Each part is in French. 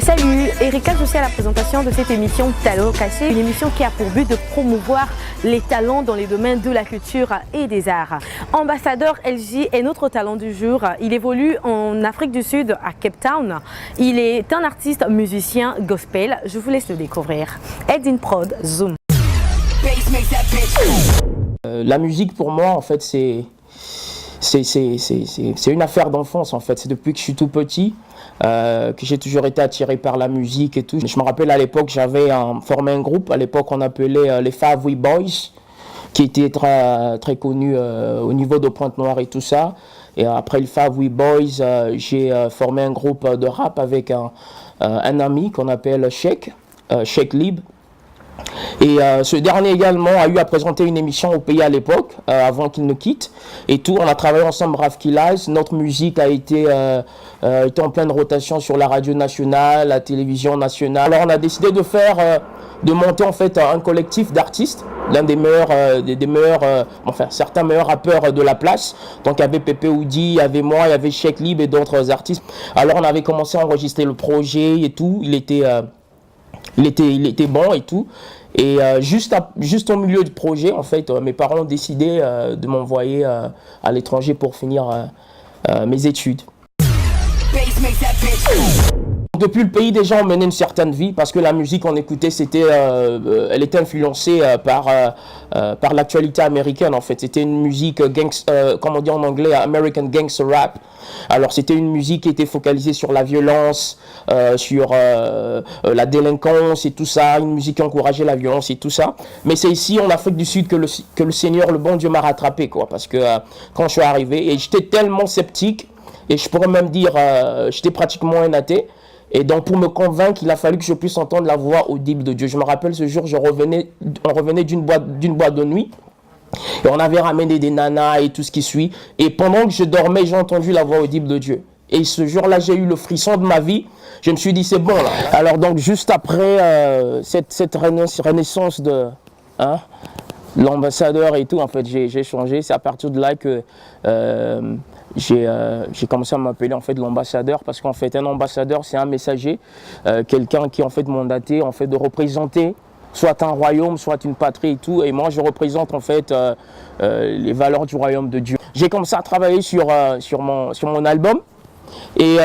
Salut, Erika, je suis à la présentation de cette émission Talent Caché, une émission qui a pour but de promouvoir les talents dans les domaines de la culture et des arts. Ambassadeur LJ est notre talent du jour. Il évolue en Afrique du Sud, à Cape Town. Il est un artiste musicien gospel. Je vous laisse le découvrir. Edin Prod, Zoom. La musique pour moi, en fait, c'est une affaire d'enfance, en fait. C'est depuis que je suis tout petit que j'ai toujours été attiré par la musique et tout. Je me rappelle à l'époque, j'avais formé un groupe. À l'époque, on appelait les Favouille Boys, qui était très connu au niveau de Pointe-Noire et tout ça. Et après le Favouille Boys, j'ai formé un groupe de rap avec un ami qu'on appelle Sheikh Lib. Et ce dernier également a eu à présenter une émission au pays à l'époque, avant qu'il ne quitte. Et tout, on a travaillé ensemble, Raf Kilaz. Notre musique a été en pleine rotation sur la radio nationale, la télévision nationale. Alors on a décidé de monter en fait un collectif d'artistes, l'un des meilleurs, certains meilleurs rappeurs de la place. Donc il y avait Pepe Oudi, il y avait moi, il y avait Sheikh Lib et d'autres artistes. Alors on avait commencé à enregistrer le projet et tout. Il était bon et tout. Et juste au milieu du projet, en fait, mes parents ont décidé de m'envoyer à l'étranger pour finir mes études. Depuis le pays, déjà, on menait une certaine vie parce que la musique qu'on écoutait, elle était influencée par l'actualité américaine, en fait. C'était une musique, comme on dit en anglais, American Gangster Rap. Alors, c'était une musique qui était focalisée sur la violence, sur la délinquance et tout ça, une musique qui encourageait la violence et tout ça. Mais c'est ici, en Afrique du Sud, que le Seigneur, le bon Dieu, m'a rattrapé, quoi. Parce que quand je suis arrivé, et j'étais tellement sceptique, et je pourrais même dire, j'étais pratiquement un athée. Et donc, pour me convaincre, il a fallu que je puisse entendre la voix audible de Dieu. Je me rappelle ce jour, on revenait d'une boîte de nuit. Et on avait ramené des nanas et tout ce qui suit. Et pendant que je dormais, j'ai entendu la voix audible de Dieu. Et ce jour-là, j'ai eu le frisson de ma vie. Je me suis dit, c'est bon là. Alors donc, juste après cette renaissance de l'ambassadeur et tout, en fait, j'ai changé. C'est à partir de là que j'ai commencé à m'appeler en fait l'ambassadeur, parce qu'en fait un ambassadeur c'est un messager, quelqu'un qui est en fait mandaté en fait de représenter soit un royaume, soit une patrie et tout. Et moi je représente en fait les valeurs du royaume de Dieu. J'ai commencé à travailler sur mon album. Et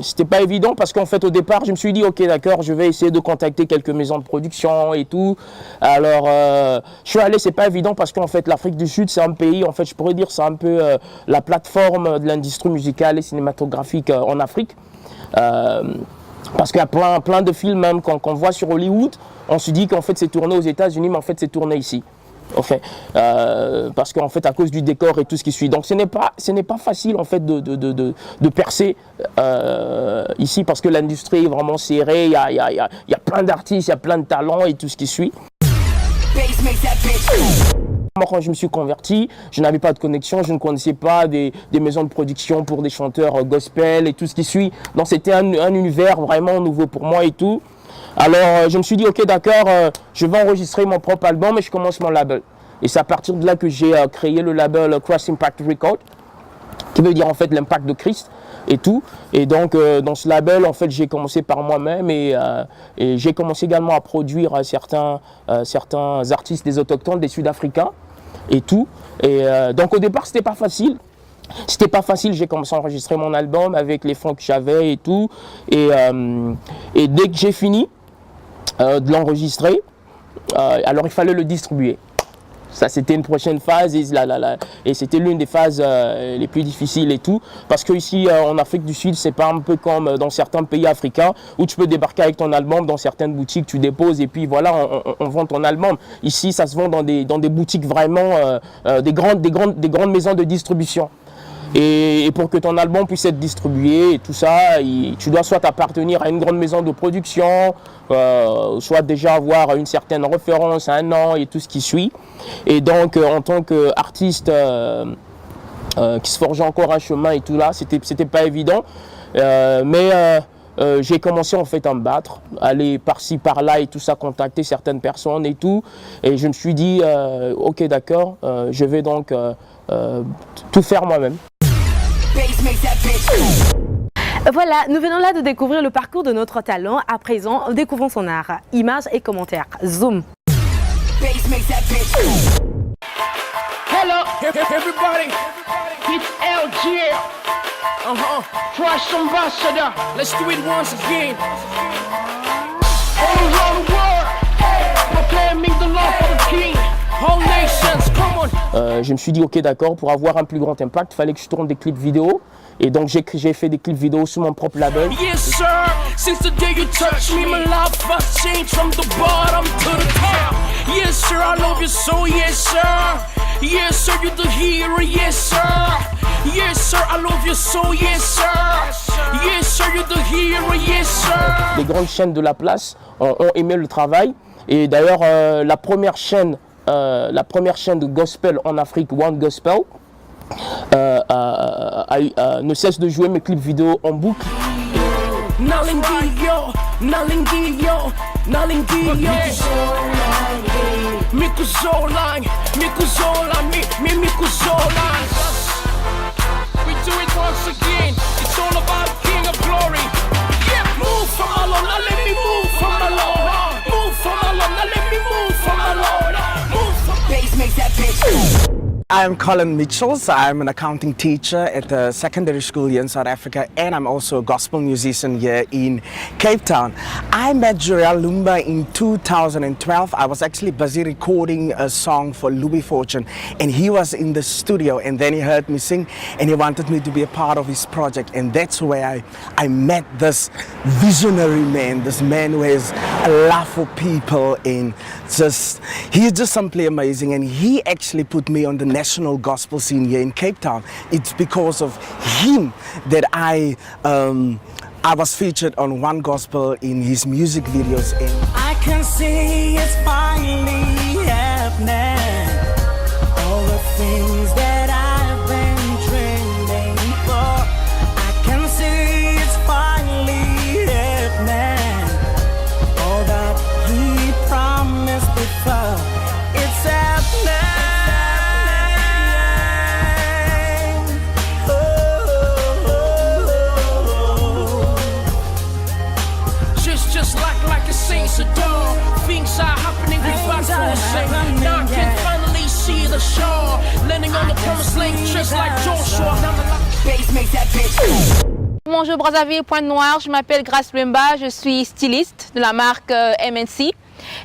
c'était pas évident parce qu'en fait au départ je me suis dit ok d'accord, je vais essayer de contacter quelques maisons de production et tout. Alors je suis allé, c'est pas évident parce qu'en fait l'Afrique du Sud c'est un pays, en fait je pourrais dire c'est un peu la plateforme de l'industrie musicale et cinématographique en Afrique. Parce qu'il y a plein de films même qu'on voit sur Hollywood, on se dit qu'en fait c'est tourné aux États-Unis mais en fait c'est tourné ici. Okay. Parce qu'en fait à cause du décor et tout ce qui suit, donc ce n'est pas facile en fait de percer ici parce que l'industrie est vraiment serrée, il y a plein d'artistes, il y a plein de talents et tout ce qui suit. Moi, quand je me suis converti, je n'avais pas de connexion, je ne connaissais pas des maisons de production pour des chanteurs gospel et tout ce qui suit, donc c'était un univers vraiment nouveau pour moi et tout. Alors je me suis dit ok d'accord, je vais enregistrer mon propre album et je commence mon label. Et c'est à partir de là que j'ai créé le label Cross Impact Record, qui veut dire en fait l'impact de Christ et tout. Et donc dans ce label en fait j'ai commencé par moi-même et j'ai commencé également à produire certains artistes des autochtones, des Sud-Africains et tout. Et donc au départ c'était pas facile. C'était pas facile, j'ai commencé à enregistrer mon album avec les fonds que j'avais et tout. Et dès que j'ai fini de l'enregistrer, alors il fallait le distribuer. Ça c'était une prochaine phase et c'était l'une des phases les plus difficiles et tout. Parce que ici en Afrique du Sud, c'est pas un peu comme dans certains pays africains où tu peux débarquer avec ton album dans certaines boutiques, tu déposes et puis voilà, on vend ton album. Ici ça se vend dans des boutiques vraiment, des grandes maisons de distribution. Et pour que ton album puisse être distribué et tout ça, tu dois soit appartenir à une grande maison de production, soit déjà avoir une certaine référence, un an et tout ce qui suit. Et donc en tant qu'artiste qui se forgeait encore un chemin et tout là, c'était pas évident. Mais j'ai commencé en fait à me battre, aller par-ci par-là et tout ça, contacter certaines personnes et tout. Et je me suis dit, ok d'accord, je vais donc tout faire moi-même. Voilà, nous venons là de découvrir le parcours de notre talent. À présent, découvrons son art. Images et commentaires. Zoom. Hello, everybody. It's LG. Fresh ambassador. Let's do it once again. All around the world, proclaiming the love for the king. Whole nations, come on. Je me suis dit, ok d'accord, pour avoir un plus grand impact, il fallait que je tourne des clips vidéo. Et donc j'ai fait des clips vidéo sous mon propre label. Yes sir, since the day you touched me, my life has changed from the bottom to the top. Yes sir, I love you so, yes sir. Yes sir, you're the hero, yes sir. Yes sir, I love you so, yes sir. Yes sir, you're the hero, yes sir. Les grandes chaînes de la place ont aimé le travail. Et d'ailleurs la première chaîne de gospel en Afrique, One Gospel, ne cesse de jouer mes clips vidéo en boucle. I'm Colin Mitchells. I'm an accounting teacher at a secondary school here in South Africa, and I'm also a gospel musician here in Cape Town. I met Juriel Lumba in 2012. I was actually busy recording a song for Louis Fortune, and he was in the studio, and then he heard me sing, and he wanted me to be a part of his project, and that's where I met this visionary man, this man who has a love for people, and he's just simply amazing, and he actually put me on the national gospel scene here in Cape Town. It's because of him that I was featured on One Gospel in his music videos. I can see it's finally happening. All the things that I've been dreaming for. I can see it's finally happening. All that he promised before, it's happening. Things are happening without forcing. Now I can finally see the shore. Landing on the promised land just like Joshua. Bonjour Brazzaville, Pointe-Noire, je m'appelle Grace Lumba, je suis styliste de la marque MNC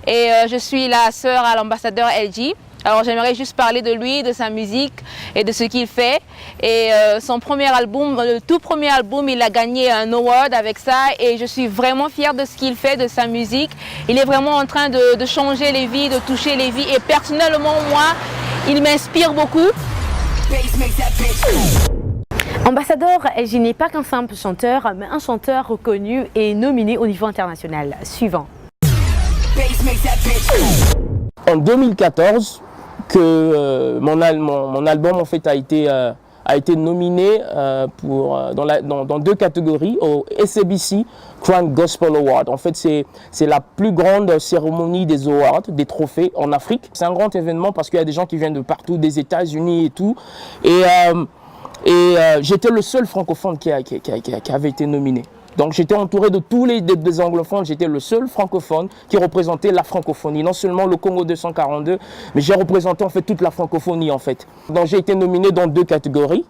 et je suis la sœur à l'ambassadeur LG. Alors j'aimerais juste parler de lui, de sa musique et de ce qu'il fait. Et son premier album, le tout premier album, il a gagné un award avec ça et je suis vraiment fière de ce qu'il fait, de sa musique. Il est vraiment en train de changer les vies, de toucher les vies et personnellement moi, il m'inspire beaucoup. Ambassadeur LG n'est pas qu'un simple chanteur, mais un chanteur reconnu et nominé au niveau international. Suivant. En 2014, que mon album en fait a été nominé dans deux catégories au SABC Crown Gospel Award. En fait, c'est la plus grande cérémonie des awards, des trophées en Afrique. C'est un grand événement parce qu'il y a des gens qui viennent de partout, des États-Unis et tout. Et j'étais le seul francophone qui avait été nominé. Donc j'étais entouré de tous des anglophones, j'étais le seul francophone qui représentait la francophonie, non seulement le Congo 242, mais j'ai représenté en fait toute la francophonie en fait. Donc j'ai été nominé dans deux catégories,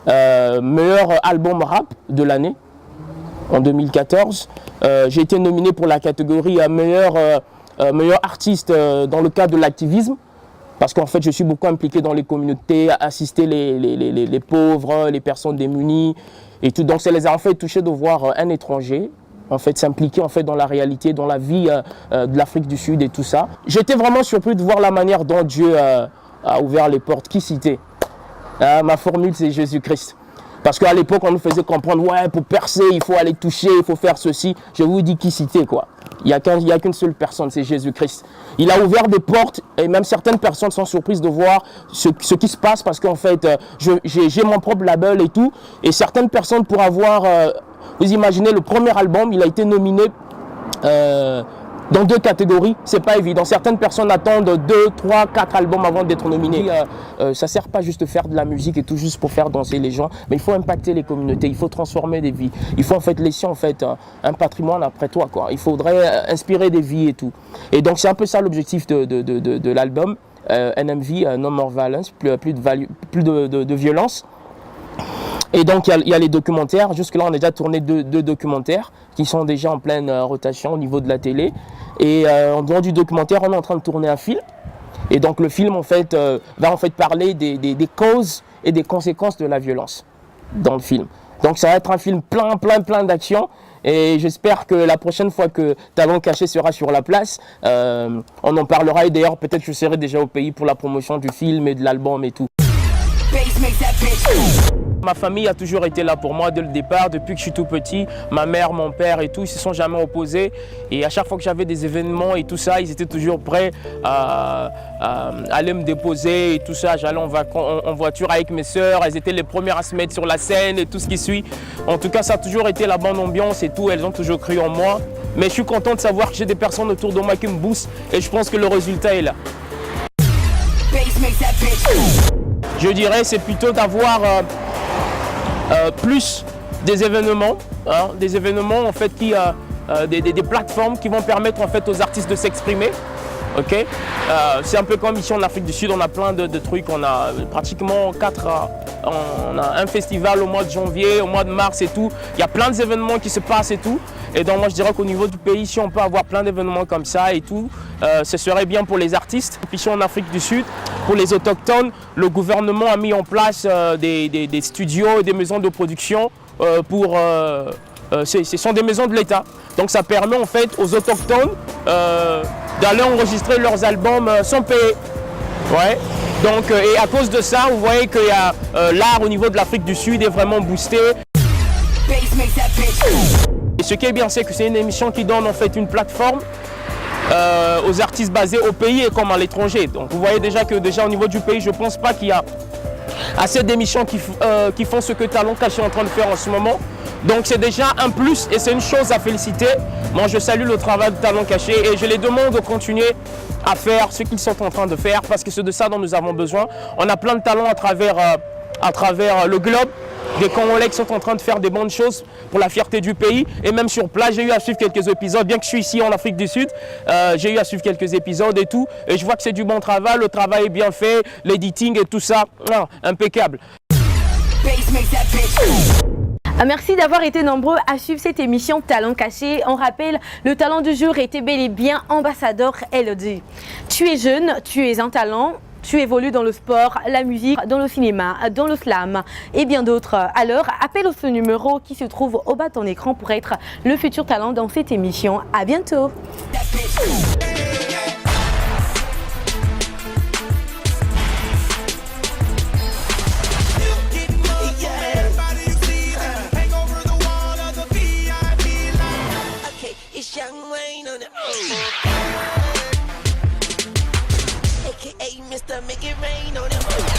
meilleur album rap de l'année en 2014, j'ai été nominé pour la catégorie meilleur artiste dans le cadre de l'activisme. Parce qu'en fait, je suis beaucoup impliqué dans les communautés, assister les pauvres, les personnes démunies et tout. Donc, ça les a en fait touchés de voir un étranger en fait s'impliquer en fait dans la réalité, dans la vie de l'Afrique du Sud et tout ça. J'étais vraiment surpris de voir la manière dont Dieu a ouvert les portes. Qui citait? Ma formule, c'est Jésus-Christ. Parce qu'à l'époque, on nous faisait comprendre, ouais, pour percer, il faut aller toucher, il faut faire ceci. Je vous dis qui citer, quoi. Il n'y a qu'une seule personne, c'est Jésus-Christ. Il a ouvert des portes et même certaines personnes sont surprises de voir ce qui se passe parce qu'en fait, j'ai mon propre label et tout. Et certaines personnes, pour avoir, vous imaginez, le premier album, il a été nominé dans 2 catégories, c'est pas évident. Certaines personnes attendent 2, 3, 4 albums avant d'être nominées. Ça sert pas juste de faire de la musique et tout juste pour faire danser les gens, mais il faut impacter les communautés, il faut transformer des vies. Il faut en fait laisser en fait un patrimoine après toi, quoi. Il faudrait inspirer des vies et tout. Et donc c'est un peu ça l'objectif de l'album NMV, No More Violence, plus de violence. Et donc il y a les documentaires. Jusque-là, on a déjà tourné deux documentaires qui sont déjà en pleine rotation au niveau de la télé. Et en dehors du documentaire, on est en train de tourner un film. Et donc le film en fait, va en fait parler des causes et des conséquences de la violence dans le film. Donc ça va être un film plein d'action. Et j'espère que la prochaine fois que Talent Caché sera sur la place, on en parlera. Et d'ailleurs, peut-être que je serai déjà au pays pour la promotion du film et de l'album et tout. Ma famille a toujours été là pour moi dès le départ, depuis que je suis tout petit. Ma mère, mon père et tout, ils ne se sont jamais opposés. Et à chaque fois que j'avais des événements et tout ça, ils étaient toujours prêts à aller me déposer et tout ça. J'allais en voiture avec mes sœurs, elles étaient les premières à se mettre sur la scène et tout ce qui suit. En tout cas, ça a toujours été la bonne ambiance et tout. Elles ont toujours cru en moi. Mais je suis content de savoir que j'ai des personnes autour de moi qui me boostent et je pense que le résultat est là. Je dirais c'est plutôt d'avoir plus des événements en fait des plateformes qui vont permettre en fait aux artistes de s'exprimer. Okay. C'est un peu comme ici en Afrique du Sud, on a plein de trucs, on a pratiquement on a un festival au mois de janvier, au mois de mars et tout. Il y a plein d'événements qui se passent et tout. Et donc moi je dirais qu'au niveau du pays, si on peut avoir plein d'événements comme ça et tout, ce serait bien pour les artistes. Puis ici en Afrique du Sud, pour les autochtones, le gouvernement a mis en place des studios et des maisons de production ce sont des maisons de l'État. Donc ça permet en fait aux autochtones d'aller enregistrer leurs albums sans payer. Ouais. Donc, et à cause de ça, vous voyez que l'art au niveau de l'Afrique du Sud est vraiment boosté. Et ce qui est bien, c'est que c'est une émission qui donne en fait une plateforme aux artistes basés au pays et comme à l'étranger. Donc vous voyez déjà que au niveau du pays, je ne pense pas qu'il y a assez d'émissions qui font ce que Talent Caché est en train de faire en ce moment. Donc c'est déjà un plus et c'est une chose à féliciter. Moi je salue le travail de Talent Caché et je les demande de continuer à faire ce qu'ils sont en train de faire parce que c'est de ça dont nous avons besoin. On a plein de talents à travers le globe. Des Congolais qui sont en train de faire des bonnes choses pour la fierté du pays. Et même sur place, j'ai eu à suivre quelques épisodes. Bien que je suis ici en Afrique du Sud, j'ai eu à suivre quelques épisodes et tout. Et je vois que c'est du bon travail, le travail est bien fait, l'editing et tout ça, impeccable. Merci d'avoir été nombreux à suivre cette émission Talent Caché. On rappelle, le talent du jour était bel et bien Ambassadeur LD. Tu es jeune, tu es un talent. Tu évolues dans le sport, la musique, dans le cinéma, dans le slam et bien d'autres. Alors, appelle ce numéro qui se trouve au bas de ton écran pour être le futur talent dans cette émission. À bientôt. Mr. Make it rain on it.